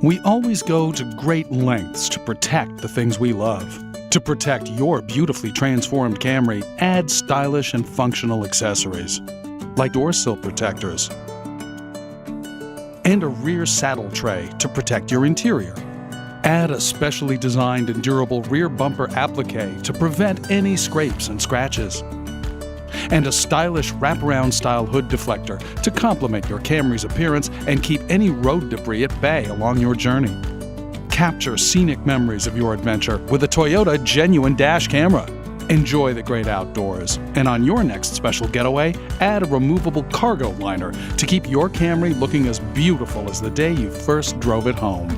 We always go to great lengths to protect the things we love. To protect your beautifully transformed Camry, add stylish and functional accessories, like door sill protectors, and a rear saddle tray to protect your interior. Add a specially designed and durable rear bumper appliqué to prevent any scrapes and scratches, and a stylish wraparound-style hood deflector to complement your Camry's appearance and keep any road debris at bay along your journey. Capture scenic memories of your adventure with a Toyota Genuine Dash camera. Enjoy the great outdoors, and on your next special getaway, add a removable cargo liner to keep your Camry looking as beautiful as the day you first drove it home.